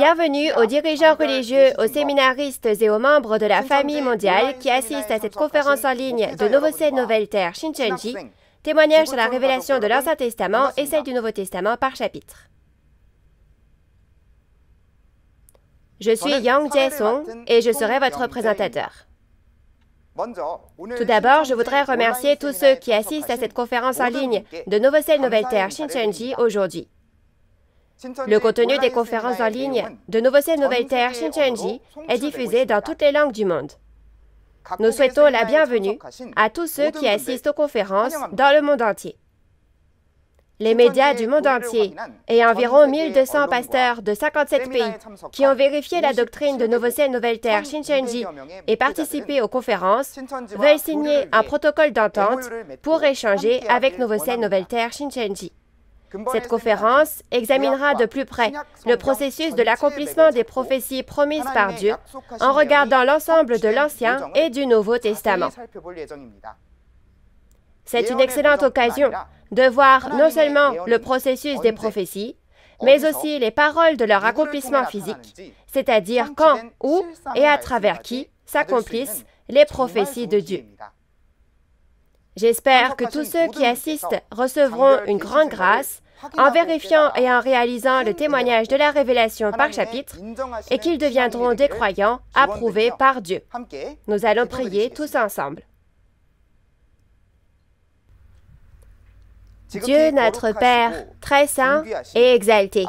Bienvenue aux dirigeants religieux, aux séminaristes et aux membres de la famille mondiale qui assistent à cette conférence en ligne de Novosel Nouvelle Terre Shincheonji, témoignage sur la révélation de l'Ancien Testament et celle du Nouveau Testament par chapitre. Je suis Yang Jae-sung et je serai votre présentateur. Tout d'abord, je voudrais remercier tous ceux qui assistent à cette conférence en ligne de Novosel Nouvelle Terre Shincheonji aujourd'hui. Le contenu des conférences en ligne de Novosel Nouvelle Terre Shincheonji est diffusé dans toutes les langues du monde. Nous souhaitons la bienvenue à tous ceux qui assistent aux conférences dans le monde entier. Les médias du monde entier et environ 1200 pasteurs de 57 pays qui ont vérifié la doctrine de Novosel Nouvelle Terre Shincheonji et participé aux conférences veulent signer un protocole d'entente pour échanger avec Novosel Nouvelle Terre Shincheonji. Cette conférence examinera de plus près le processus de l'accomplissement des prophéties promises par Dieu en regardant l'ensemble de l'Ancien et du Nouveau Testament. C'est une excellente occasion de voir non seulement le processus des prophéties, mais aussi les paroles de leur accomplissement physique, c'est-à-dire quand, où et à travers qui s'accomplissent les prophéties de Dieu. J'espère que tous ceux qui assistent recevront une grande grâce en vérifiant et en réalisant le témoignage de la révélation par chapitre et qu'ils deviendront des croyants approuvés par Dieu. Nous allons prier tous ensemble. Dieu notre Père, très saint et exalté,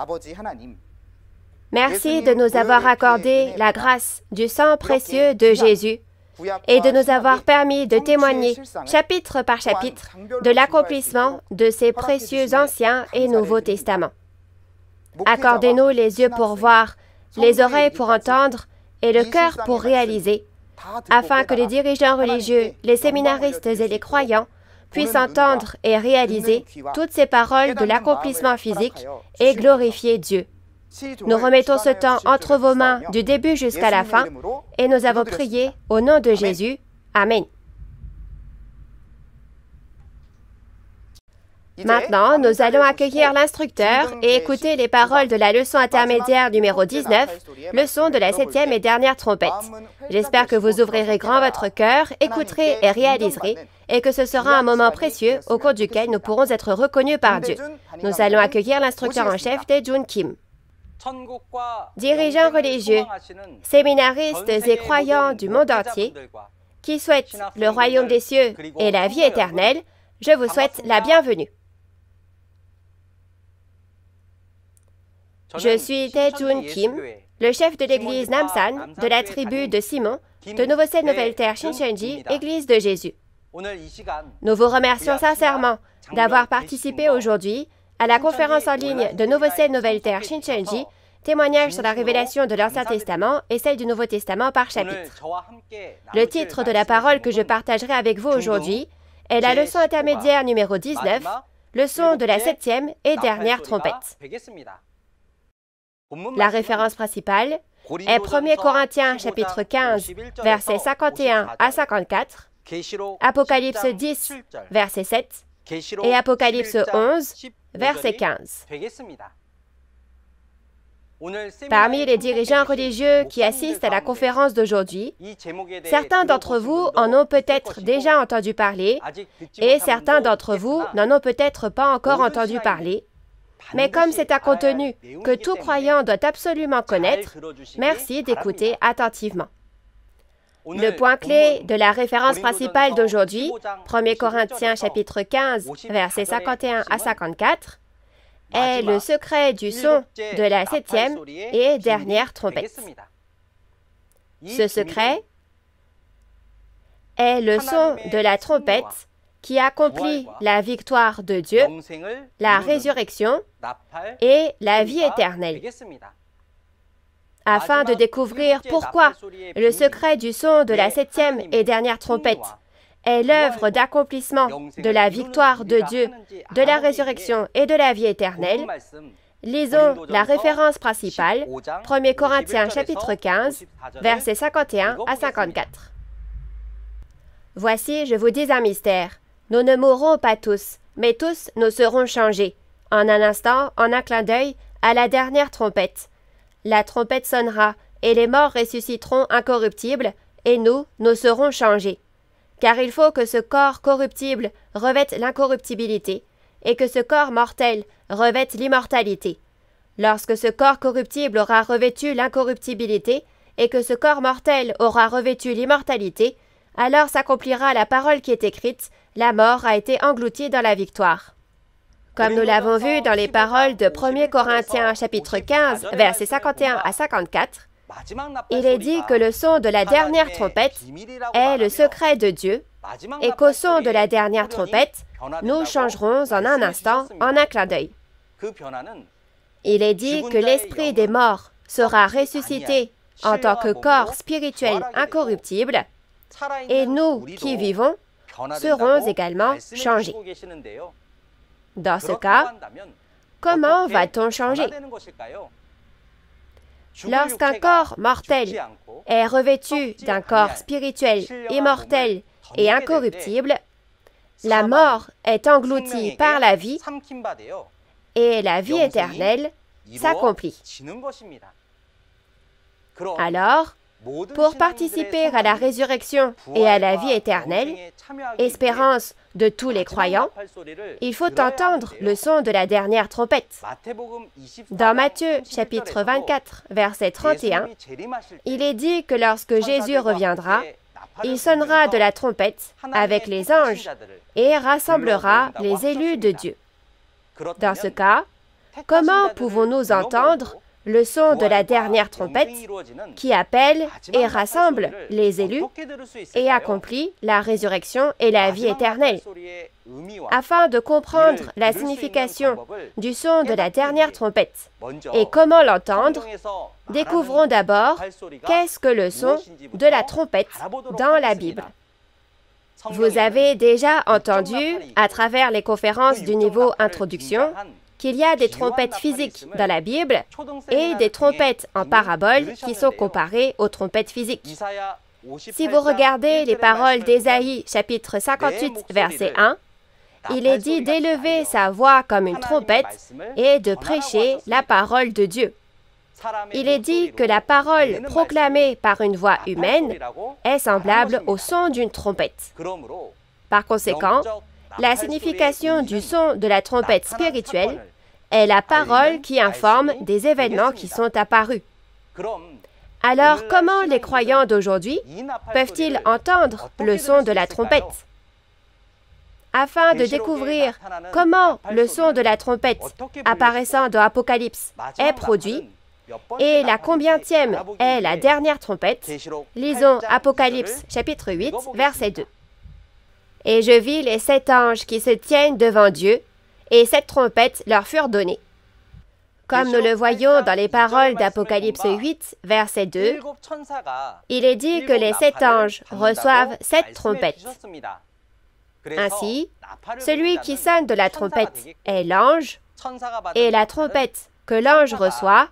merci de nous avoir accordé la grâce du sang précieux de Jésus et de nous avoir permis de témoigner, chapitre par chapitre, de l'accomplissement de ces précieux Anciens et Nouveaux Testaments. Accordez-nous les yeux pour voir, les oreilles pour entendre et le cœur pour réaliser, afin que les dirigeants religieux, les séminaristes et les croyants puissent entendre et réaliser toutes ces paroles de l'accomplissement physique et glorifier Dieu. Nous remettons ce temps entre vos mains du début jusqu'à la fin et nous avons prié au nom de Jésus. Amen. Maintenant, nous allons accueillir l'instructeur et écouter les paroles de la leçon intermédiaire numéro 19, leçon de la 7e et dernière trompette. J'espère que vous ouvrirez grand votre cœur, écouterez et réaliserez, et que ce sera un moment précieux au cours duquel nous pourrons être reconnus par Dieu. Nous allons accueillir l'instructeur en chef, Dae-Jun Kim. Dirigeants religieux, séminaristes et croyants du monde entier, qui souhaitent le royaume des cieux et la vie éternelle, je vous souhaite la bienvenue. Je suis Dae-Jun Kim, le chef de l'église Namsan de la tribu de Simon de Novosel Nouvelle Terre Shincheonji, Église de Jésus. Nous vous remercions sincèrement d'avoir participé aujourd'hui à la conférence en ligne de Novosel Nouvelle Terre Shincheonji, témoignage sur la révélation de l'Ancien Testament et celle du Nouveau Testament par chapitre. Le titre de la parole que je partagerai avec vous aujourd'hui est la leçon intermédiaire numéro 19, leçon de la 7e et dernière trompette. La référence principale est 1 Corinthiens chapitre 15, versets 51 à 54, Apocalypse 10, verset 7, et Apocalypse 11, verset 15. Parmi les dirigeants religieux qui assistent à la conférence d'aujourd'hui, certains d'entre vous en ont peut-être déjà entendu parler et certains d'entre vous n'en ont peut-être pas encore entendu parler. Mais comme c'est un contenu que tout croyant doit absolument connaître, merci d'écouter attentivement. Le point clé de la référence principale d'aujourd'hui, 1 Corinthiens chapitre 15, versets 51 à 54, est le secret du son de la 7e et dernière trompette. Ce secret est le son de la trompette qui accomplit la victoire de Dieu, la résurrection et la vie éternelle. Afin de découvrir pourquoi le secret du son de la 7e et dernière trompette est l'œuvre d'accomplissement de la victoire de Dieu, de la résurrection et de la vie éternelle, lisons la référence principale, 1 Corinthiens chapitre 15, versets 51 à 54. Voici, je vous dis un mystère. Nous ne mourrons pas tous, mais tous nous serons changés, en un instant, en un clin d'œil, à la dernière trompette. la trompette sonnera, et les morts ressusciteront incorruptibles, et nous serons changés. Car il faut que ce corps corruptible revête l'incorruptibilité, et que ce corps mortel revête l'immortalité. Lorsque ce corps corruptible aura revêtu l'incorruptibilité, et que ce corps mortel aura revêtu l'immortalité, alors s'accomplira la parole qui est écrite, la mort a été engloutie dans la victoire. Comme nous l'avons vu dans les paroles de 1 Corinthiens chapitre 15, versets 51 à 54, il est dit que le son de la dernière trompette est le secret de Dieu, et qu'au son de la dernière trompette, nous changerons en un instant, en un clin d'œil. Il est dit que l'esprit des morts sera ressuscité en tant que corps spirituel incorruptible, et nous qui vivons serons également changés. Dans ce cas, comment va-t-on changer? Lorsqu'un corps mortel est revêtu d'un corps spirituel immortel et incorruptible, la mort est engloutie par la vie et la vie éternelle s'accomplit. Alors, pour participer à la résurrection et à la vie éternelle, espérance de tous les croyants, il faut entendre le son de la dernière trompette. Dans Matthieu chapitre 24, verset 31, il est dit que lorsque Jésus reviendra, il sonnera de la trompette avec les anges et rassemblera les élus de Dieu. Dans ce cas, comment pouvons-nous entendre le son de la dernière trompette qui appelle et rassemble les élus et accomplit la résurrection et la vie éternelle? Afin de comprendre la signification du son de la dernière trompette et comment l'entendre, découvrons d'abord qu'est-ce que le son de la trompette dans la Bible. Vous avez déjà entendu, à travers les conférences du niveau introduction, qu'il y a des trompettes physiques dans la Bible et des trompettes en parabole qui sont comparées aux trompettes physiques. Si vous regardez les paroles d'Ésaïe, chapitre 58, verset 1, il est dit d'élever sa voix comme une trompette et de prêcher la parole de Dieu. Il est dit que la parole proclamée par une voix humaine est semblable au son d'une trompette. Par conséquent, la signification du son de la trompette spirituelle est la parole qui informe des événements qui sont apparus. Alors, comment les croyants d'aujourd'hui peuvent-ils entendre le son de la trompette? Afin de découvrir comment le son de la trompette apparaissant dans Apocalypse est produit et la combientième est la dernière trompette, lisons Apocalypse chapitre 8, verset 2. Et je vis les 7 anges qui se tiennent devant Dieu, et 7 trompettes leur furent données. Comme nous le voyons dans les paroles d'Apocalypse 8, verset 2, il est dit que les 7 anges reçoivent 7 trompettes. Ainsi, celui qui sonne de la trompette est l'ange, et la trompette que l'ange reçoit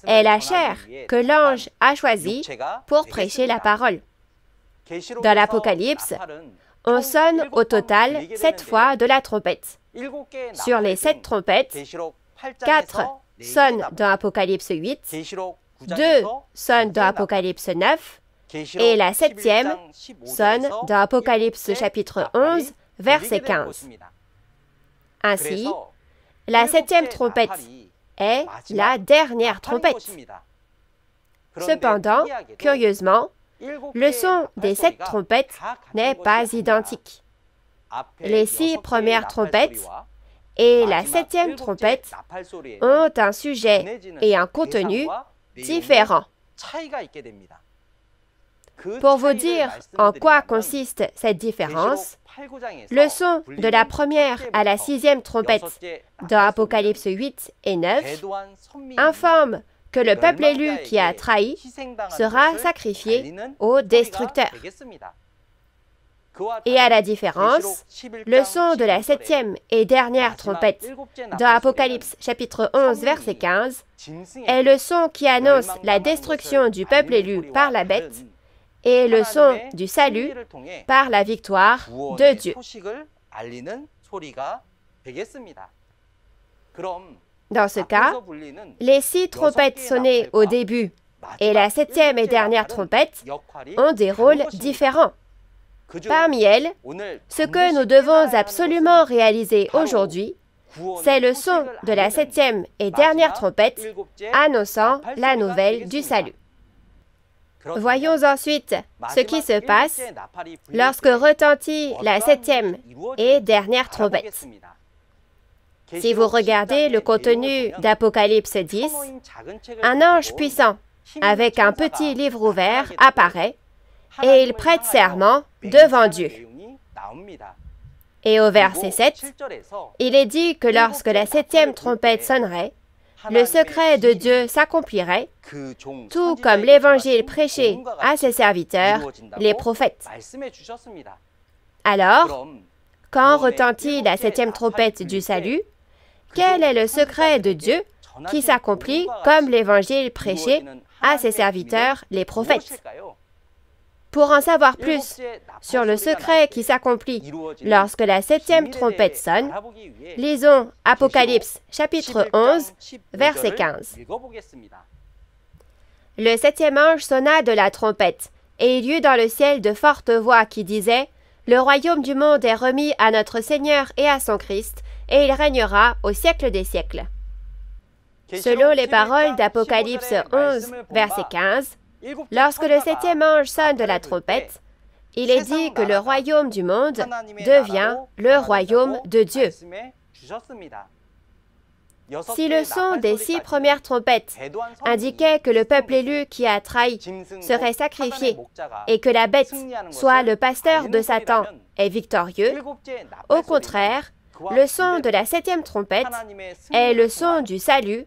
est la chair que l'ange a choisie pour prêcher la parole. Dans l'Apocalypse, on sonne au total 7 fois de la trompette. Sur les 7 trompettes, 4 sonnent dans Apocalypse 8, 2 sonnent dans Apocalypse 9, et la 7e sonne dans Apocalypse chapitre 11, verset 15. Ainsi, la 7e trompette est la dernière trompette. Cependant, curieusement, le son des 7 trompettes n'est pas identique. Les 6 premières trompettes et la 7e trompette ont un sujet et un contenu différents. Pour vous dire en quoi consiste cette différence, le son de la première à la 6e trompette dans Apocalypse 8 et 9 informe que le peuple élu qui a trahi sera sacrifié au destructeur. Et à la différence, le son de la 7e et dernière trompette dans Apocalypse chapitre 11 verset 15 est le son qui annonce la destruction du peuple élu par la bête et le son du salut par la victoire de Dieu. Dans ce cas, les 6 trompettes sonnées au début et la 7e et dernière trompette ont des rôles différents. Parmi elles, ce que nous devons absolument réaliser aujourd'hui, c'est le son de la 7e et dernière trompette annonçant la nouvelle du salut. Voyons ensuite ce qui se passe lorsque retentit la 7e et dernière trompette. Si vous regardez le contenu d'Apocalypse 10, un ange puissant avec un petit livre ouvert apparaît et il prête serment devant Dieu. Et au verset 7, il est dit que lorsque la 7e trompette sonnerait, le secret de Dieu s'accomplirait, tout comme l'évangile prêché à ses serviteurs, les prophètes. Alors, quand retentit la 7e trompette du salut, quel est le secret de Dieu qui s'accomplit comme l'évangile prêché à ses serviteurs, les prophètes? Pour en savoir plus sur le secret qui s'accomplit lorsque la 7e trompette sonne, lisons Apocalypse chapitre 11, verset 15. Le 7e ange sonna de la trompette, et il y eut dans le ciel de fortes voix qui disaient « Le royaume du monde est remis à notre Seigneur et à son Christ, et il régnera au siècle des siècles. » Selon les paroles d'Apocalypse 11, verset 15, lorsque le 7e ange sonne de la trompette, il est dit que le royaume du monde devient le royaume de Dieu. Si le son des 6 premières trompettes indiquait que le peuple élu qui a trahi serait sacrifié et que la bête, soit le pasteur de Satan, est victorieux, au contraire, le son de la 7e trompette est le son du salut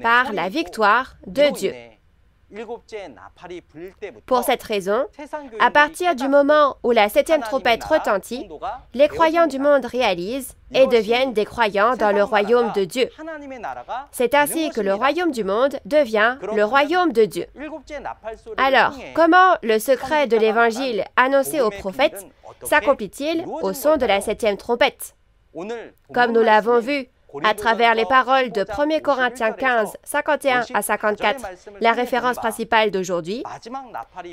par la victoire de Dieu. Pour cette raison, à partir du moment où la 7e trompette retentit, les croyants du monde réalisent et deviennent des croyants dans le royaume de Dieu. C'est ainsi que le royaume du monde devient le royaume de Dieu. Alors, comment le secret de l'évangile annoncé aux prophètes s'accomplit-il au son de la 7e trompette? Comme nous l'avons vu, à travers les paroles de 1 Corinthiens 15, 51 à 54, la référence principale d'aujourd'hui,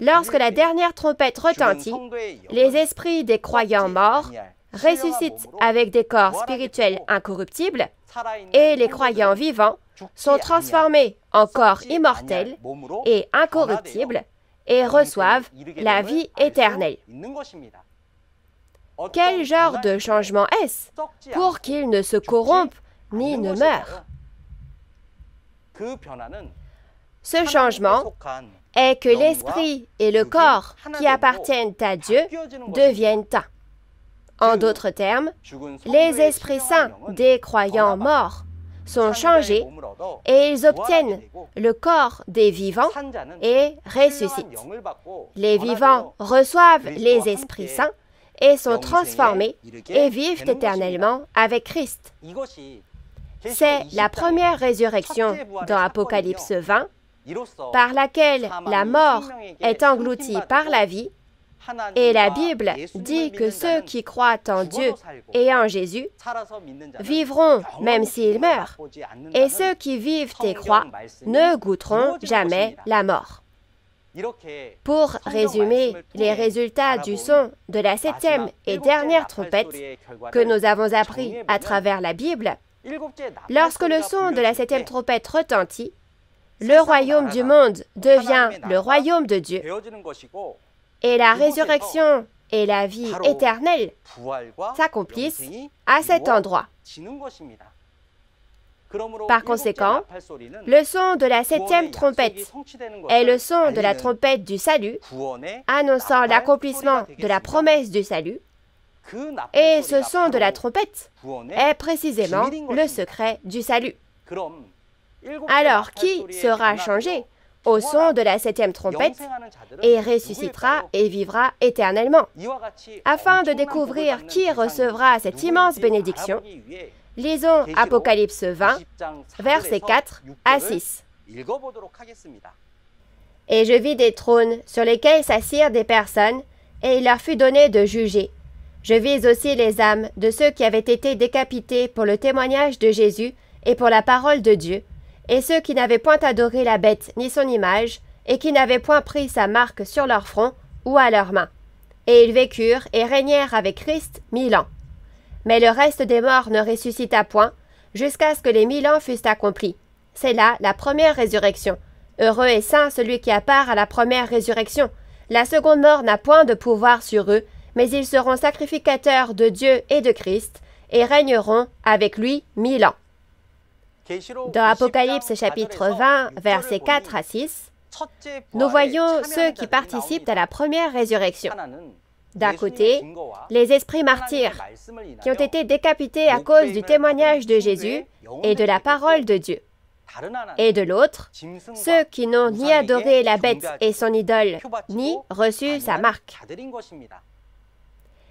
lorsque la dernière trompette retentit, les esprits des croyants morts ressuscitent avec des corps spirituels incorruptibles et les croyants vivants sont transformés en corps immortels et incorruptibles et reçoivent la vie éternelle. Quel genre de changement est-ce pour qu'ils ne se corrompent ni ne meurent? Ce changement est que l'esprit et le corps qui appartiennent à Dieu deviennent un. En d'autres termes, les esprits saints des croyants morts sont changés et ils obtiennent le corps des vivants et ressuscitent. Les vivants reçoivent les esprits saints et sont transformés et vivent éternellement avec Christ. C'est la première résurrection dans Apocalypse 20, par laquelle la mort est engloutie par la vie, et la Bible dit que ceux qui croient en Dieu et en Jésus vivront même s'ils meurent, et ceux qui vivent et croient ne goûteront jamais la mort. Pour résumer les résultats du son de la 7e et dernière trompette que nous avons appris à travers la Bible, lorsque le son de la 7e trompette retentit, le royaume du monde devient le royaume de Dieu et la résurrection et la vie éternelle s'accomplissent à cet endroit. Par conséquent, le son de la 7e trompette est le son de la trompette du salut, annonçant l'accomplissement de la promesse du salut, et ce son de la trompette est précisément le secret du salut. Alors, qui sera changé au son de la 7e trompette et ressuscitera et vivra éternellement? Afin de découvrir qui recevra cette immense bénédiction, lisons Apocalypse 20, versets 4 à 6. Et je vis des trônes sur lesquels s'assirent des personnes, et il leur fut donné de juger. Je vis aussi les âmes de ceux qui avaient été décapités pour le témoignage de Jésus et pour la parole de Dieu, et ceux qui n'avaient point adoré la bête ni son image, et qui n'avaient point pris sa marque sur leur front ou à leurs mains. Et ils vécurent et régnèrent avec Christ 1000 ans. Mais le reste des morts ne ressuscita point, jusqu'à ce que les 1000 ans fussent accomplis. C'est là la première résurrection. Heureux et saint celui qui a part à la première résurrection. La seconde mort n'a point de pouvoir sur eux, mais ils seront sacrificateurs de Dieu et de Christ, et régneront avec lui 1000 ans. Dans Apocalypse chapitre 20, versets 4 à 6, nous voyons ceux qui participent à la première résurrection. D'un côté, les esprits martyrs, qui ont été décapités à cause du témoignage de Jésus et de la parole de Dieu. Et de l'autre, ceux qui n'ont ni adoré la bête et son idole, ni reçu sa marque.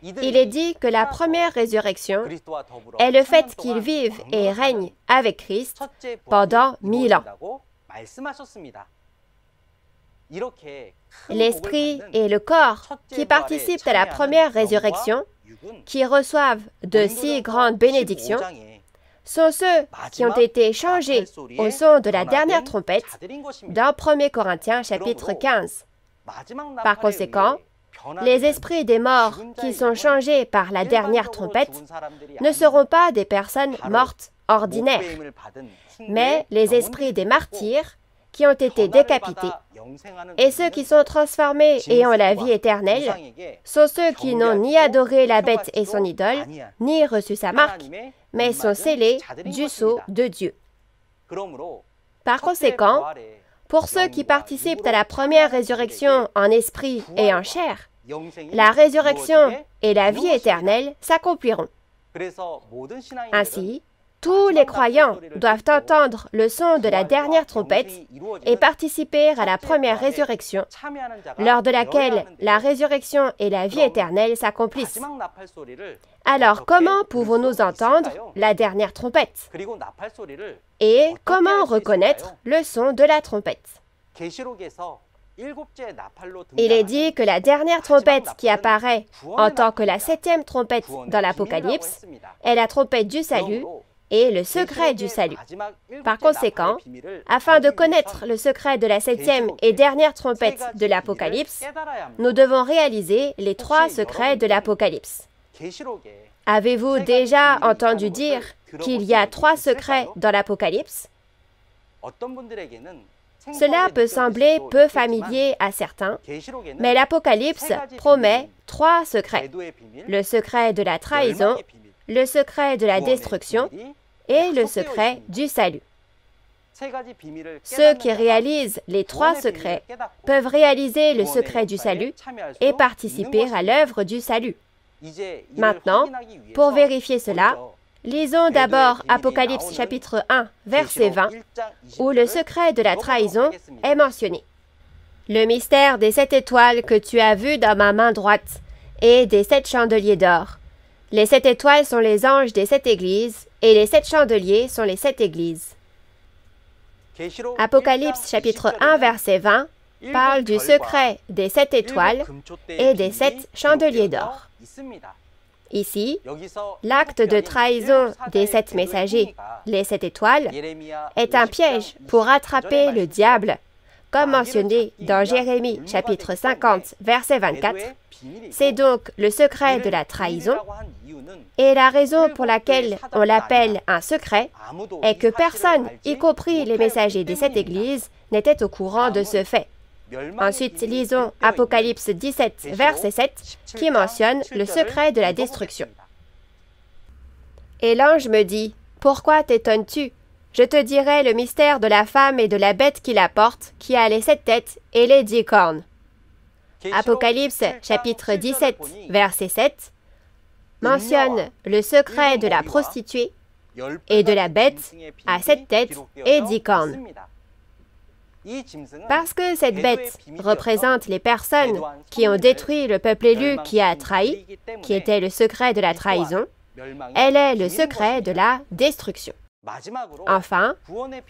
Il est dit que la première résurrection est le fait qu'ils vivent et règnent avec Christ pendant 1000 ans. L'esprit et le corps qui participent à la première résurrection, qui reçoivent de si grandes bénédictions, sont ceux qui ont été changés au son de la dernière trompette dans 1 Corinthiens chapitre 15. Par conséquent, les esprits des morts qui sont changés par la dernière trompette ne seront pas des personnes mortes ordinaires, mais les esprits des martyrs qui ont été décapités, et ceux qui sont transformés et ont la vie éternelle sont ceux qui n'ont ni adoré la bête et son idole, ni reçu sa marque, mais sont scellés du sceau de Dieu. Par conséquent, pour ceux qui participent à la première résurrection en esprit et en chair, la résurrection et la vie éternelle s'accompliront. Ainsi, tous les croyants doivent entendre le son de la dernière trompette et participer à la première résurrection, lors de laquelle la résurrection et la vie éternelle s'accomplissent. Alors, comment pouvons-nous entendre la dernière trompette? Et comment reconnaître le son de la trompette? Il est dit que la dernière trompette qui apparaît en tant que la 7e trompette dans l'Apocalypse est la trompette du salut et le secret du salut. Par conséquent, afin de connaître le secret de la 7e et dernière trompette de l'Apocalypse, nous devons réaliser les 3 secrets de l'Apocalypse. Avez-vous déjà entendu dire qu'il y a 3 secrets dans l'Apocalypse? Cela peut sembler peu familier à certains, mais l'Apocalypse promet 3 secrets. Le secret de la trahison, le secret de la destruction et le secret du salut. Ceux qui réalisent les 3 secrets peuvent réaliser le secret du salut et participer à l'œuvre du salut. Maintenant, pour vérifier cela, lisons d'abord Apocalypse chapitre 1, verset 20, où le secret de la trahison est mentionné. Le mystère des 7 étoiles que tu as vu dans ma main droite et des 7 chandeliers d'or. Les 7 étoiles sont les anges des 7 églises et les 7 chandeliers sont les 7 églises. Apocalypse chapitre 1, verset 20 parle du secret des 7 étoiles et des 7 chandeliers d'or. Ici, l'acte de trahison des 7 messagers, les 7 étoiles, est un piège pour attraper le diable, comme mentionné dans Jérémie chapitre 50, verset 24. C'est donc le secret de la trahison, et la raison pour laquelle on l'appelle un secret est que personne, y compris les messagers des 7 églises, n'était au courant de ce fait. Ensuite, lisons Apocalypse 17, verset 7, qui mentionne le secret de la destruction. Et l'ange me dit, « Pourquoi t'étonnes-tu? Je te dirai le mystère de la femme et de la bête qui la porte, qui a les 7 têtes et les 10 cornes. » Apocalypse chapitre 17, verset 7, mentionne le secret de la prostituée et de la bête à 7 têtes et 10 cornes. Parce que cette bête représente les personnes qui ont détruit le peuple élu qui a trahi, qui était le secret de la trahison, elle est le secret de la destruction. Enfin,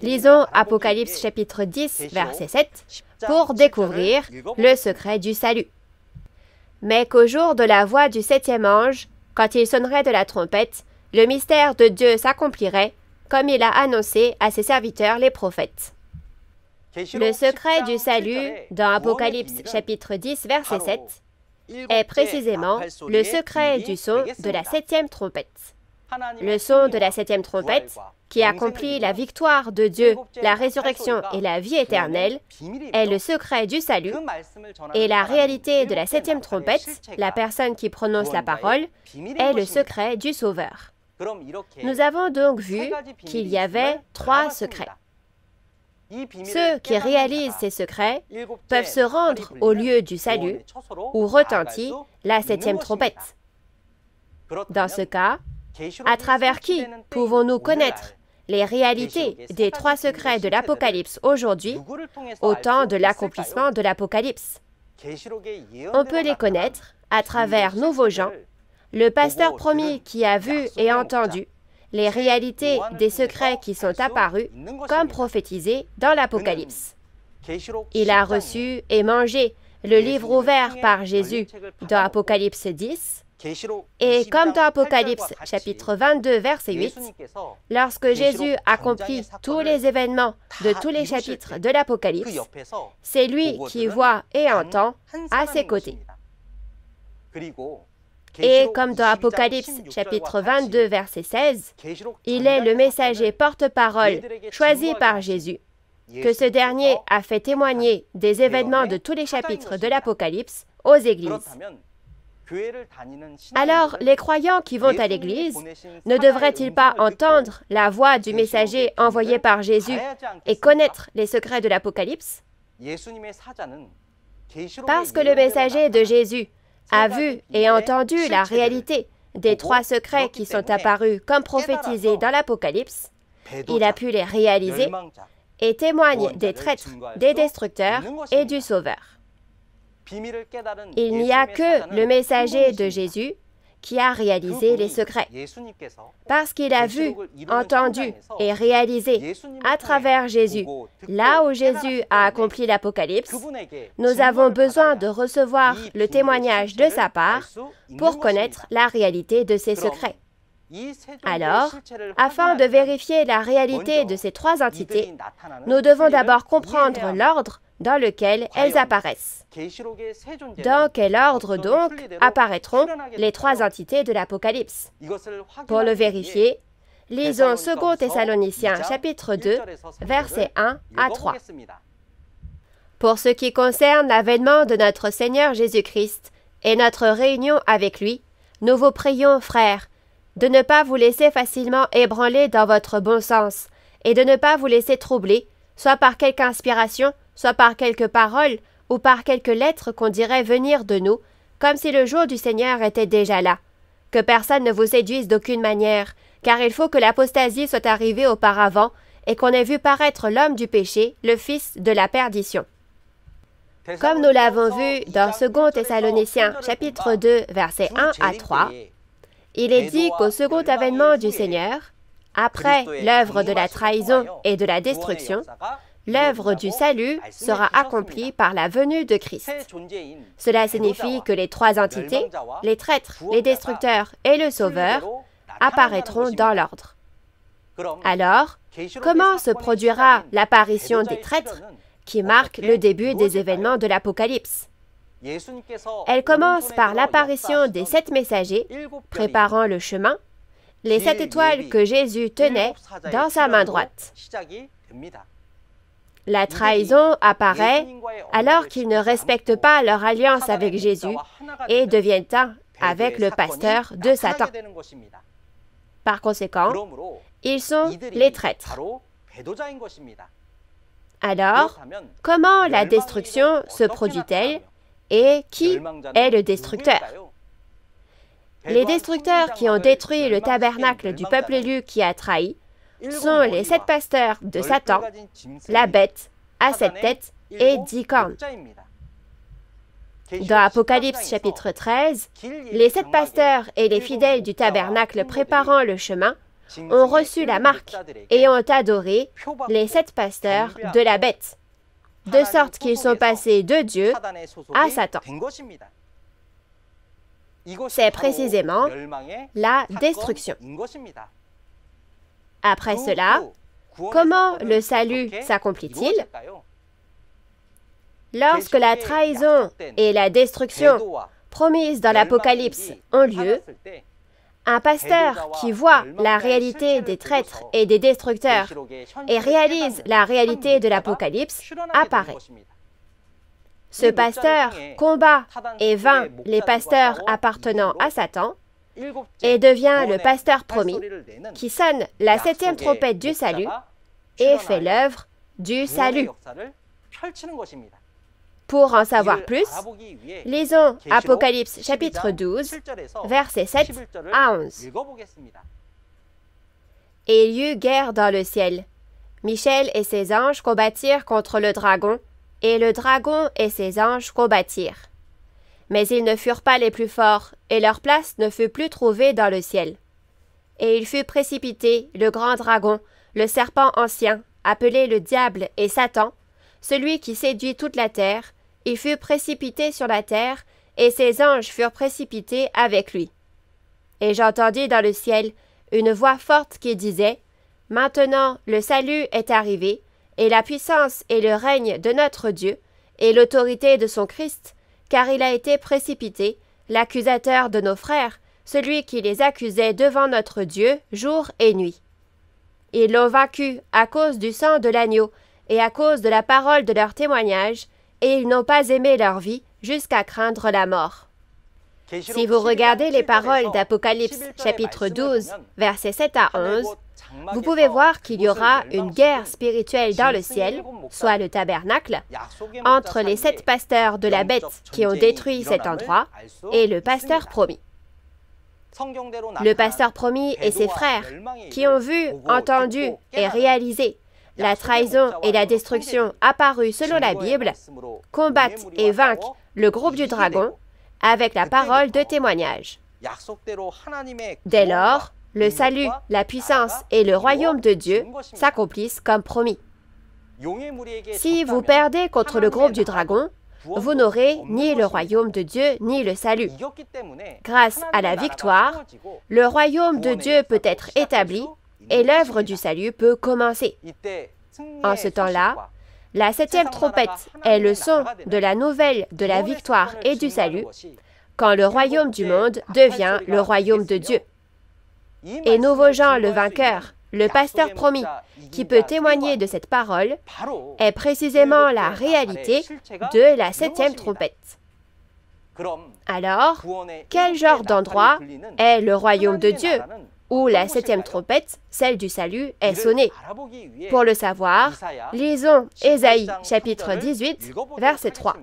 lisons Apocalypse chapitre 10, verset 7, pour découvrir le secret du salut. Mais qu'au jour de la voix du 7e ange, quand il sonnerait de la trompette, le mystère de Dieu s'accomplirait, comme il a annoncé à ses serviteurs les prophètes. Le secret du salut dans Apocalypse chapitre 10 verset 7 est précisément le secret du son de la septième trompette. Le son de la septième trompette, qui accomplit la victoire de Dieu, la résurrection et la vie éternelle, est le secret du salut, et la réalité de la septième trompette, la personne qui prononce la parole, est le secret du Sauveur. Nous avons donc vu qu'il y avait 3 secrets. Ceux qui réalisent ces secrets peuvent se rendre au lieu du salut où retentit la septième trompette. Dans ce cas, à travers qui pouvons-nous connaître les réalités des 3 secrets de l'Apocalypse aujourd'hui, au temps de l'accomplissement de l'Apocalypse? On peut les connaître à travers Nouveau Jean, le pasteur promis qui a vu et entendu les réalités des secrets qui sont apparus comme prophétisés dans l'Apocalypse. Il a reçu et mangé le livre ouvert par Jésus dans Apocalypse 10, et comme dans Apocalypse chapitre 22 verset 8, lorsque Jésus accomplit tous les événements de tous les chapitres de l'Apocalypse, c'est lui qui voit et entend à ses côtés. Et comme dans Apocalypse chapitre 22 verset 16, il est le messager porte-parole choisi par Jésus, que ce dernier a fait témoigner des événements de tous les chapitres de l'Apocalypse aux églises. Alors, les croyants qui vont à l'église ne devraient-ils pas entendre la voix du messager envoyé par Jésus et connaître les secrets de l'Apocalypse? Parce que le messager de Jésus a vu et entendu la réalité des 3 secrets qui sont apparus comme prophétisés dans l'Apocalypse, il a pu les réaliser et témoigne des traîtres, des destructeurs et du Sauveur. Il n'y a que le messager de Jésus qui a réalisé les secrets. Parce qu'il a vu, entendu et réalisé à travers Jésus, là où Jésus a accompli l'Apocalypse, nous avons besoin de recevoir le témoignage de sa part pour connaître la réalité de ces secrets. Alors, afin de vérifier la réalité de ces 3 entités, nous devons d'abord comprendre l'ordre dans lequel elles apparaissent. Dans quel ordre donc apparaîtront les 3 entités de l'Apocalypse? Pour le vérifier, lisons 2 Thessaloniciens chapitre 2, versets 1 à 3. Pour ce qui concerne l'avènement de notre Seigneur Jésus-Christ et notre réunion avec lui, nous vous prions, frères, de ne pas vous laisser facilement ébranler dans votre bon sens, et de ne pas vous laisser troubler, soit par quelque inspiration, soit par quelque parole, ou par quelque lettre qu'on dirait venir de nous, comme si le jour du Seigneur était déjà là. Que personne ne vous séduise d'aucune manière, car il faut que l'apostasie soit arrivée auparavant, et qu'on ait vu paraître l'homme du péché, le fils de la perdition. Comme nous l'avons vu dans 2 Thessaloniciens chapitre 2, versets 1 à 3, il est dit qu'au second avènement du Seigneur, après l'œuvre de la trahison et de la destruction, l'œuvre du salut sera accomplie par la venue de Christ. Cela signifie que les 3 entités, les traîtres, les destructeurs et le Sauveur, apparaîtront dans l'ordre. Alors, comment se produira l'apparition des traîtres qui marque le début des événements de l'Apocalypse? Elle commence par l'apparition des 7 messagers préparant le chemin, les 7 étoiles que Jésus tenait dans sa main droite. La trahison apparaît alors qu'ils ne respectent pas leur alliance avec Jésus et deviennent un avec le pasteur de Satan. Par conséquent, ils sont les traîtres. Alors, comment la destruction se produit-elle et qui est le destructeur? Les destructeurs qui ont détruit le tabernacle du peuple élu qui a trahi sont les 7 pasteurs de Satan, la bête à 7 têtes et 10 cornes. Dans Apocalypse chapitre 13, les 7 pasteurs et les fidèles du tabernacle préparant le chemin ont reçu la marque et ont adoré les 7 pasteurs de la bête, de sorte qu'ils sont passés de Dieu à Satan. C'est précisément la destruction. Après cela, comment le salut s'accomplit-il? Lorsque la trahison et la destruction promises dans l'Apocalypse ont lieu, un pasteur qui voit la réalité des traîtres et des destructeurs et réalise la réalité de l'Apocalypse apparaît. Ce pasteur combat et vainc les pasteurs appartenant à Satan et devient le pasteur promis qui sonne la 7e trompette du salut et fait l'œuvre du salut. Pour en savoir plus, lisons Apocalypse chapitre 12, versets 7 à 11. Et il y eut guerre dans le ciel. Michel et ses anges combattirent contre le dragon, et le dragon et ses anges combattirent. Mais ils ne furent pas les plus forts, et leur place ne fut plus trouvée dans le ciel. Et il fut précipité, le grand dragon, le serpent ancien, appelé le diable et Satan, celui qui séduit toute la terre, il fut précipité sur la terre, et ses anges furent précipités avec lui. Et j'entendis dans le ciel une voix forte qui disait, « Maintenant le salut est arrivé, et la puissance et le règne de notre Dieu, et l'autorité de son Christ, car il a été précipité, l'accusateur de nos frères, celui qui les accusait devant notre Dieu jour et nuit. Ils l'ont vaincu à cause du sang de l'agneau, et à cause de la parole de leur témoignage, et ils n'ont pas aimé leur vie jusqu'à craindre la mort. » Si vous regardez les paroles d'Apocalypse chapitre 12, versets 7 à 11, vous pouvez voir qu'il y aura une guerre spirituelle dans le ciel, soit le tabernacle, entre les 7 pasteurs de la bête qui ont détruit cet endroit et le pasteur promis. Le pasteur promis et ses frères, qui ont vu, entendu et réalisé la trahison et la destruction apparues selon la Bible, combattent et vainquent le groupe du dragon avec la parole de témoignage. Dès lors, le salut, la puissance et le royaume de Dieu s'accomplissent comme promis. Si vous perdez contre le groupe du dragon, vous n'aurez ni le royaume de Dieu ni le salut. Grâce à la victoire, le royaume de Dieu peut être établi et l'œuvre du salut peut commencer. En ce temps-là, la 7e trompette est le son de la nouvelle de la victoire et du salut, quand le royaume du monde devient le royaume de Dieu. Et Nouveau-Jean le vainqueur, le pasteur promis, qui peut témoigner de cette parole, est précisément la réalité de la 7e trompette. Alors, quel genre d'endroit est le royaume de Dieu, où la 7e trompette, celle du salut, est sonnée? Pour le savoir, lisons Ésaïe chapitre 18, verset 3.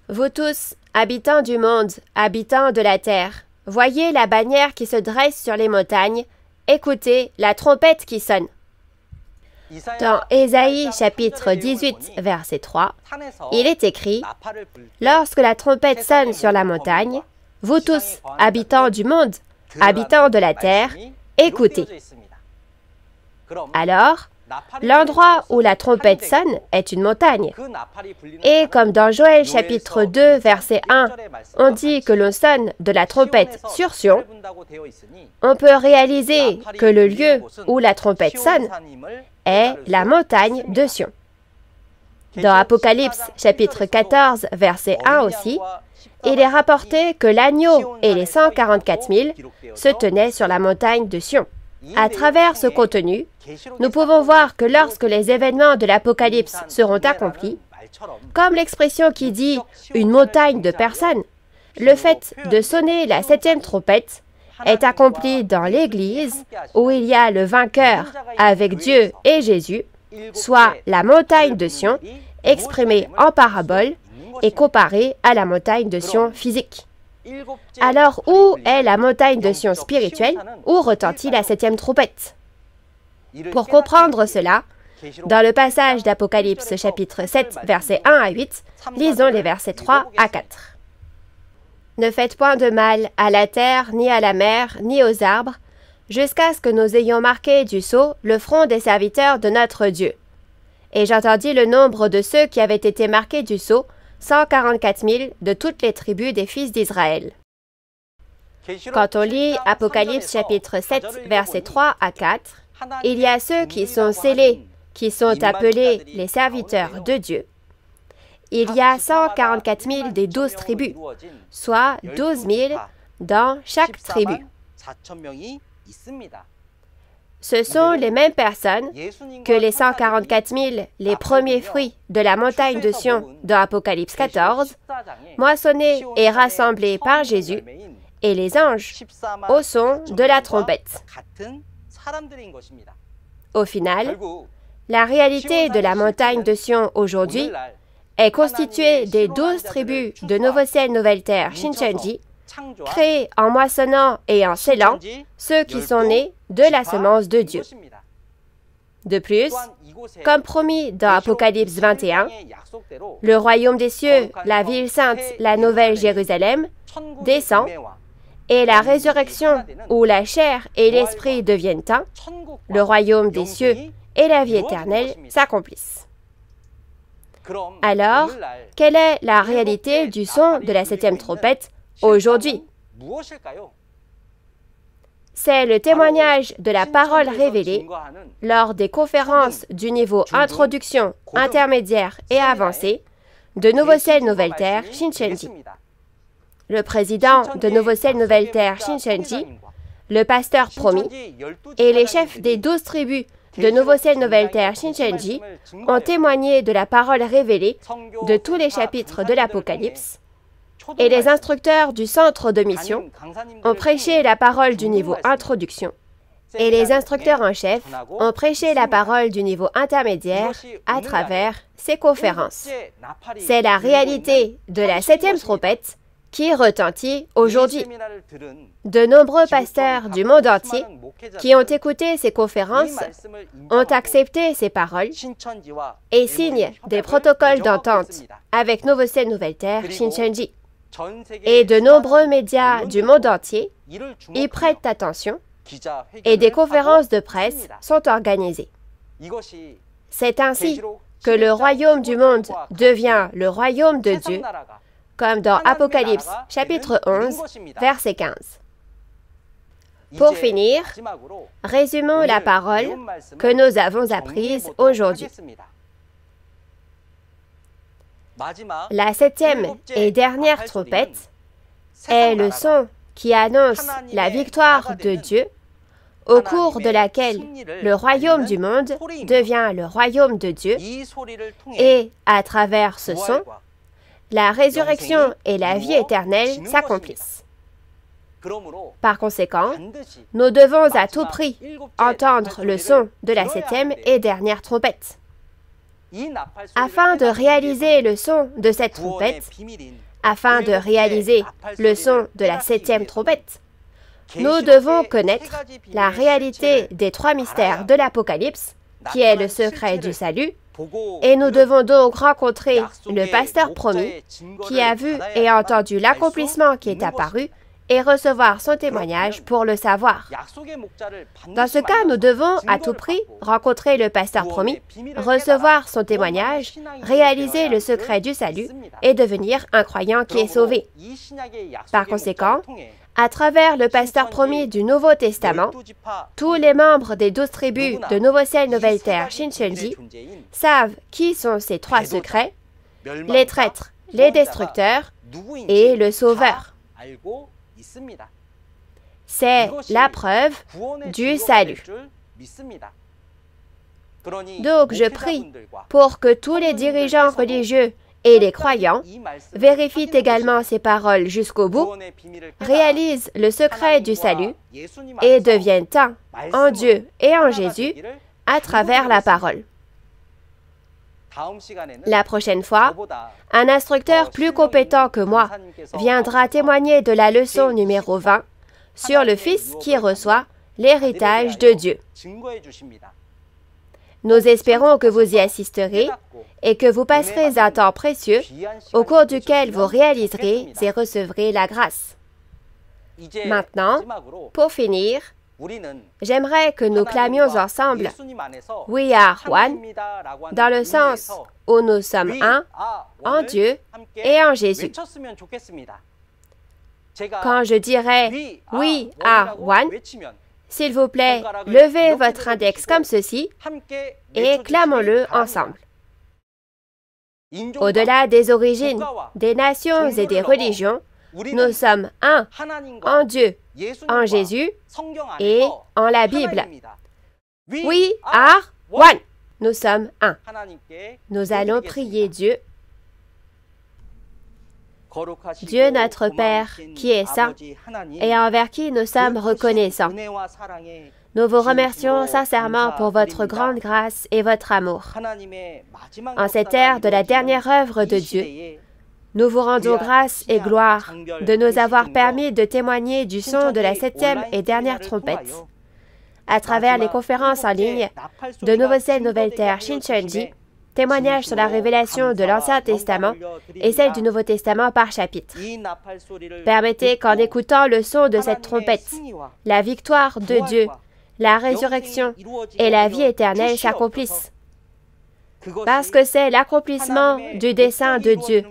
Vous tous, habitants du monde, habitants de la terre, voyez la bannière qui se dresse sur les montagnes, écoutez la trompette qui sonne. Dans Ésaïe chapitre 18, verset 3, il est écrit « Lorsque la trompette sonne sur la montagne, vous tous, habitants du monde, habitants de la terre, écoutez. » Alors, l'endroit où la trompette sonne est une montagne. Et comme dans Joël chapitre 2, verset 1, on dit que l'on sonne de la trompette sur Sion, on peut réaliser que le lieu où la trompette sonne est la montagne de Sion. Dans Apocalypse chapitre 14, verset 1 aussi, il est rapporté que l'agneau et les 144 000 se tenaient sur la montagne de Sion. À travers ce contenu, nous pouvons voir que lorsque les événements de l'Apocalypse seront accomplis, comme l'expression qui dit « une montagne de personnes », le fait de sonner la 7e trompette est accompli dans l'Église où il y a le vainqueur avec Dieu et Jésus, soit la montagne de Sion, exprimée en parabole et comparée à la montagne de Sion physique. Alors, où est la montagne de Sion spirituelle, où retentit la 7e trompette? Pour comprendre cela, dans le passage d'Apocalypse chapitre 7, versets 1 à 8, lisons les versets 3 à 4. « Ne faites point de mal à la terre, ni à la mer, ni aux arbres, jusqu'à ce que nous ayons marqué du sceau le front des serviteurs de notre Dieu. Et j'entendis le nombre de ceux qui avaient été marqués du sceau, 144 000 de toutes les tribus des fils d'Israël. Quand on lit Apocalypse chapitre 7, versets 3 à 4, il y a ceux qui sont scellés, qui sont appelés les serviteurs de Dieu. Il y a 144 000 des 12 tribus, soit 12 000 dans chaque tribu. Ce sont les mêmes personnes que les 144 000, les premiers fruits de la montagne de Sion dans Apocalypse 14, moissonnés et rassemblés par Jésus, et les anges au son de la trompette. Au final, la réalité de la montagne de Sion aujourd'hui est constituée des 12 tribus de Novo-Ciel Nouvelle-Terre Shincheonji, créées en moissonnant et en scellant ceux qui sont nés de la semence de Dieu. De plus, comme promis dans Apocalypse 21, le royaume des cieux, la ville sainte, la nouvelle Jérusalem, descend et la résurrection où la chair et l'esprit deviennent un, le royaume des cieux et la vie éternelle s'accomplissent. Alors, quelle est la réalité du son de la 7e trompette aujourd'hui? C'est le témoignage de la parole révélée lors des conférences du niveau introduction, intermédiaire et avancé de Novo-Ciel Nouvelle-Terre Shincheonji. Le président de Novo-Ciel Nouvelle-Terre Shincheonji, le pasteur promis et les chefs des 12 tribus de Novo-Ciel Nouvelle-Terre Shincheonji ont témoigné de la parole révélée de tous les chapitres de l'Apocalypse, et les instructeurs du centre de mission ont prêché la parole du niveau introduction, et les instructeurs en chef ont prêché la parole du niveau intermédiaire à travers ces conférences. C'est la réalité de la 7e trompette qui retentit aujourd'hui. De nombreux pasteurs du monde entier qui ont écouté ces conférences ont accepté ces paroles et signent des protocoles d'entente avec Novo-Ciel Nouvelle-Terre Shincheonji. Et de nombreux médias du monde entier y prêtent attention et des conférences de presse sont organisées. C'est ainsi que le royaume du monde devient le royaume de Dieu, comme dans Apocalypse chapitre 11, verset 15. Pour finir, résumons la parole que nous avons apprise aujourd'hui. La 7e et dernière trompette est le son qui annonce la victoire de Dieu, au cours de laquelle le royaume du monde devient le royaume de Dieu, et à travers ce son, la résurrection et la vie éternelle s'accomplissent. Par conséquent, nous devons à tout prix entendre le son de la 7e et dernière trompette. Afin de réaliser le son de cette trompette, afin de réaliser le son de la 7e trompette, nous devons connaître la réalité des 3 mystères de l'Apocalypse, qui est le secret du salut, et nous devons donc rencontrer le pasteur promis qui a vu et entendu l'accomplissement qui est apparu et recevoir son témoignage pour le savoir. Dans ce cas, nous devons à tout prix rencontrer le pasteur promis, recevoir son témoignage, réaliser le secret du salut et devenir un croyant qui est sauvé. Par conséquent, à travers le pasteur promis du Nouveau Testament, tous les membres des 12 tribus de Novo-Ciel Nouvelle-Terre Shincheonji savent qui sont ces 3 secrets, les traîtres, les destructeurs et le sauveur. C'est la preuve du salut. Donc je prie pour que tous les dirigeants religieux et les croyants vérifient également ces paroles jusqu'au bout, réalisent le secret du salut et deviennent un en Dieu et en Jésus à travers la parole. La prochaine fois, un instructeur plus compétent que moi viendra témoigner de la leçon numéro 20 sur le Fils qui reçoit l'héritage de Dieu. Nous espérons que vous y assisterez et que vous passerez un temps précieux au cours duquel vous réaliserez et recevrez la grâce. Maintenant, pour finir, j'aimerais que nous clamions ensemble « We are one » dans le sens où nous sommes un en Dieu et en Jésus. Quand je dirai « We are one », s'il vous plaît, levez votre index comme ceci et clamons-le ensemble. Au-delà des origines, des nations et des religions, nous sommes un en Dieu, en Jésus et en la Bible. We are one. Nous sommes un. Nous allons prier Dieu. Dieu notre Père, qui est saint, et envers qui nous sommes reconnaissants. Nous vous remercions sincèrement pour votre grande grâce et votre amour. En cette ère de la dernière œuvre de Dieu, nous vous rendons grâce et gloire de nous avoir permis de témoigner du son de la 7e et dernière trompette. À travers les conférences en ligne de Nouveau Ciel, Nouvelle Terre, Shincheonji, témoignages sur la révélation de l'Ancien Testament et celle du Nouveau Testament par chapitre. Permettez qu'en écoutant le son de cette trompette, la victoire de Dieu, la résurrection et la vie éternelle s'accomplissent. Parce que c'est l'accomplissement du dessein de Dieu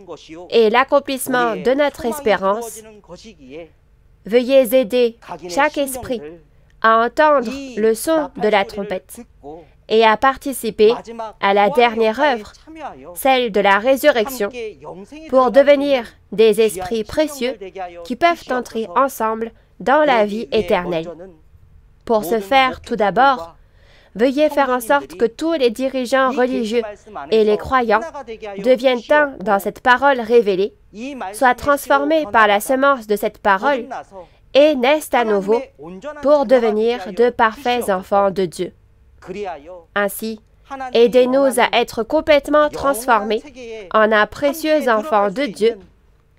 et l'accomplissement de notre espérance, veuillez aider chaque esprit à entendre le son de la trompette et à participer à la dernière œuvre, celle de la résurrection, pour devenir des esprits précieux qui peuvent entrer ensemble dans la vie éternelle. Pour ce faire, tout d'abord, veuillez faire en sorte que tous les dirigeants religieux et les croyants deviennent un dans cette parole révélée, soient transformés par la semence de cette parole et naissent à nouveau pour devenir de parfaits enfants de Dieu. Ainsi, aidez-nous à être complètement transformés en un précieux enfant de Dieu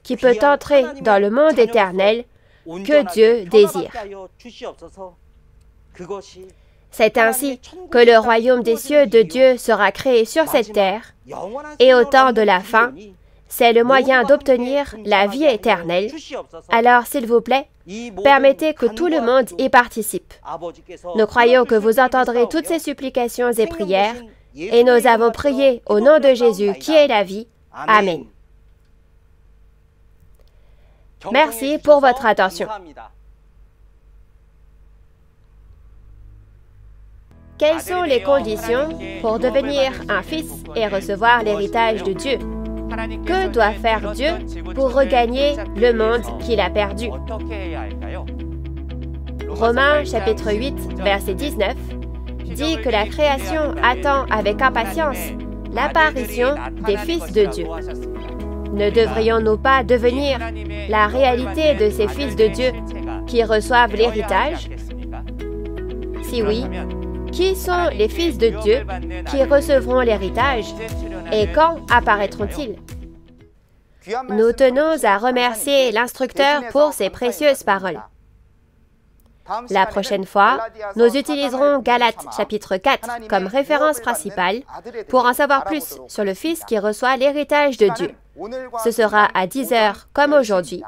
qui peut entrer dans le monde éternel que Dieu désire. C'est ainsi que le royaume des cieux de Dieu sera créé sur cette terre, et au temps de la fin, c'est le moyen d'obtenir la vie éternelle. Alors, s'il vous plaît, permettez que tout le monde y participe. Nous croyons que vous entendrez toutes ces supplications et prières, et nous avons prié au nom de Jésus qui est la vie. Amen. Merci pour votre attention. Quelles sont les conditions pour devenir un fils et recevoir l'héritage de Dieu? Que doit faire Dieu pour regagner le monde qu'il a perdu? Romains chapitre 8, verset 19 dit que la création attend avec impatience l'apparition des fils de Dieu. Ne devrions-nous pas devenir la réalité de ces fils de Dieu qui reçoivent l'héritage? Si oui, qui sont les fils de Dieu qui recevront l'héritage et quand apparaîtront-ils? Nous tenons à remercier l'instructeur pour ses précieuses paroles. La prochaine fois, nous utiliserons Galates chapitre 4 comme référence principale pour en savoir plus sur le Fils qui reçoit l'héritage de Dieu. Ce sera à 10 h comme aujourd'hui,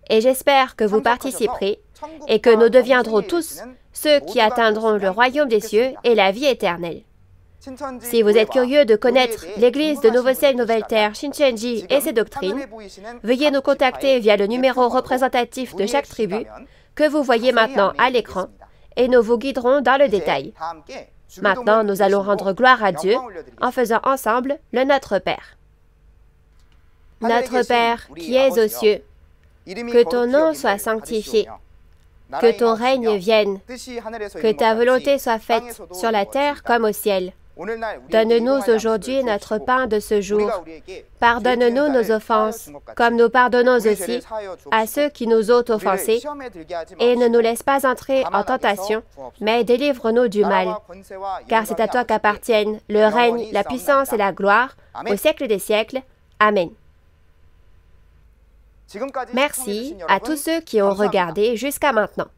et j'espère que vous participerez et que nous deviendrons tous ceux qui atteindront le royaume des cieux et la vie éternelle. Si vous êtes curieux de connaître l'Église de Nouveau Ciel, Nouvelle Terre, Shincheonji et ses doctrines, veuillez nous contacter via le numéro représentatif de chaque tribu que vous voyez maintenant à l'écran et nous vous guiderons dans le détail. Maintenant, nous allons rendre gloire à Dieu en faisant ensemble le Notre Père. Notre Père qui es aux cieux, que ton nom soit sanctifié, que ton règne vienne, que ta volonté soit faite sur la terre comme au ciel. Donne-nous aujourd'hui notre pain de ce jour. Pardonne-nous nos offenses, comme nous pardonnons aussi à ceux qui nous ont offensés. Et ne nous laisse pas entrer en tentation, mais délivre-nous du mal. Car c'est à toi qu'appartiennent le règne, la puissance et la gloire, au siècle des siècles. Amen. Merci à tous ceux qui ont regardé jusqu'à maintenant.